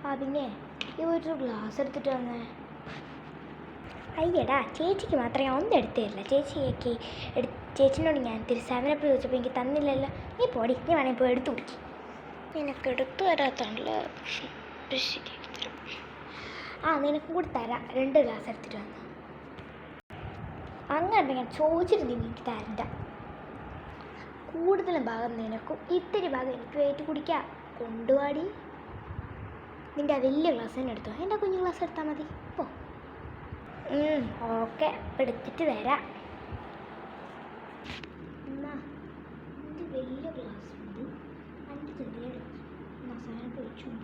ആ പിന്നെ ഈ ഒരു ഗ്ലാസ് എടുത്തിട്ട് വന്നേ. അയ്യടാ, ചേച്ചിക്ക് മാത്രമേ ഞാൻ ഒന്നും എടുത്തു തരില്ല. ചേച്ചിനോട് ഞാൻ ഇത്തിരി 7up ചോദിച്ചപ്പോൾ എനിക്ക് തന്നില്ലല്ലോ. നീ പോടി, നീ വേണമെങ്കിൽ ഇപ്പോൾ എടുത്തു കുടിക്കും. നിനക്ക് എടുത്തു തരാത്താണല്ലോ. ആ നിനക്കും കൂടി തരാം. 2 ഗ്ലാസ് എടുത്തിട്ട് വന്നു. അങ്ങനെ ഞാൻ ചോദിച്ചിരുന്നെങ്കിൽ എനിക്ക് തരണ്ട. കൂടുതലും ഭാഗം നിനക്കും ഇത്തിരി ഭാഗം എനിക്ക് കുടിക്കാം. കൊണ്ടുപാടി. നിൻ്റെ ആ വലിയ ഗ്ലാസ് തന്നെ എടുത്തോ, എൻ്റെ കുഞ്ഞു ഗ്ലാസ് എടുത്താൽ മതി. പോ. ഓക്കെ, എടുത്തിട്ട് വരാം. എന്നാ എൻ്റെ വലിയ ഗ്ലാസ് ഉണ്ട്, എൻ്റെ ചെറിയ മസാല പൊരിച്ചുണ്ട.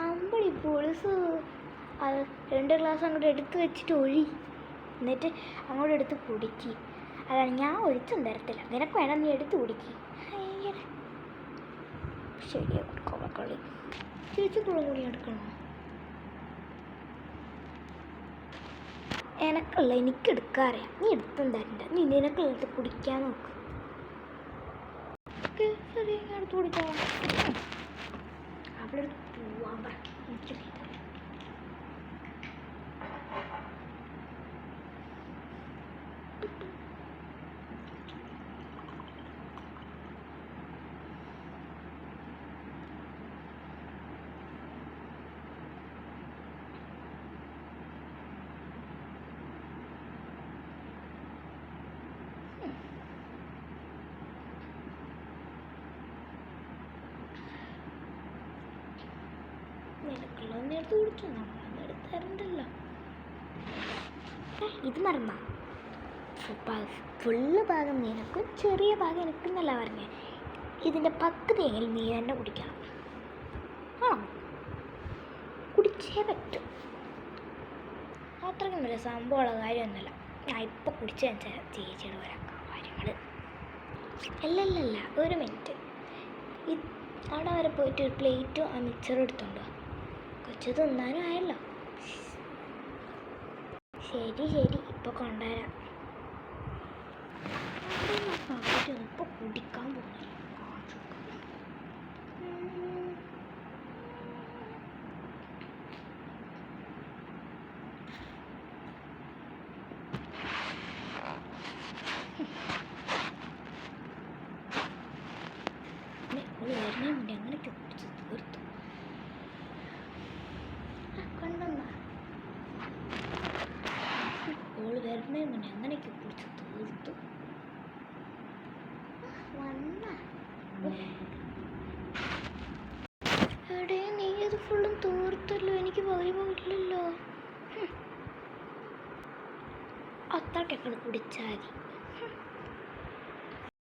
അമ്പടി പൊളിസ്. അത് 2 ഗ്ലാസ് അങ്ങോട്ട് എടുത്ത് വെച്ചിട്ട് ഒഴി, എന്നിട്ട് അങ്ങോട്ട് എടുത്ത് കുടിക്ക്. അതാണ്, ഞാൻ ഒഴിച്ചും തരത്തില്ല. നിനക്ക് വേണം, നീ എടുത്ത് കുടിക്ക്. ശരിയാ കളി. ചേച്ചിക്കുള്ള കൂടി എടുക്കണോ? എനക്കുള്ള എനിക്ക് എടുക്കാറിയാം. നീ എടുത്തും തരണ്ട. നീ നിനക്കുള്ള എടുത്ത് കുടിക്കാൻ നോക്ക്. ശരി, ഞാൻ എടുത്ത് കുടിച്ചോളാം. അവിടെ എടുത്ത് പോവാൻ പറ. നിനക്കുള്ളതൊന്നും എടുത്ത് കുടിച്ചു, നമ്മളൊന്നും എടുത്ത് തരണ്ടല്ലോ. ഇത് മറന്നാ ഫുള്ള് ഭാഗം നിനക്കും ചെറിയ ഭാഗം എനിക്കെന്നല്ല പറഞ്ഞേ. ഇതിൻ്റെ പകുതിയെങ്കിലും നീ തന്നെ കുടിക്കണം. ആണോ? കുടിച്ചേ പറ്റും. അത്രയ്ക്കും വലിയ സംഭവമുള്ള കാര്യമൊന്നുമല്ല. ഞാൻ ഇപ്പോൾ കുടിച്ച് ചേച്ചിയോട് വരാം കാര്യങ്ങൾ. അല്ലല്ലല്ല, ഒരു മിനിറ്റ്. അവിടെ വരെ പോയിട്ട് ഒരു പ്ലേറ്റും ആ മിക്സറും എടുത്തോണ്ടോ. കൊച്ചു തിന്നാനും ആയല്ലോ. ശരി ശരി, ഇപ്പോൾ കൊണ്ടുവരാം. ഇപ്പോൾ കുടിക്കാൻ പോകുന്നില്ല. വരുന്നേ മുന്നേ അങ്ങനെയൊക്കെ കുടിച്ച് തീർത്തു. കണ്ടെന്നാ ഓള് വരുന്നേ മുന്നേ അങ്ങനെയൊക്കെ കുടിച്ച് തീർത്തു. എടേ, നീ ഇത് ഫുള്ളും തീർത്തല്ലോ. എനിക്ക് പകുതി പോയിട്ടില്ലല്ലോ. അത്രയ്ക്കൊക്കെ കുടിച്ചാൽ മതി.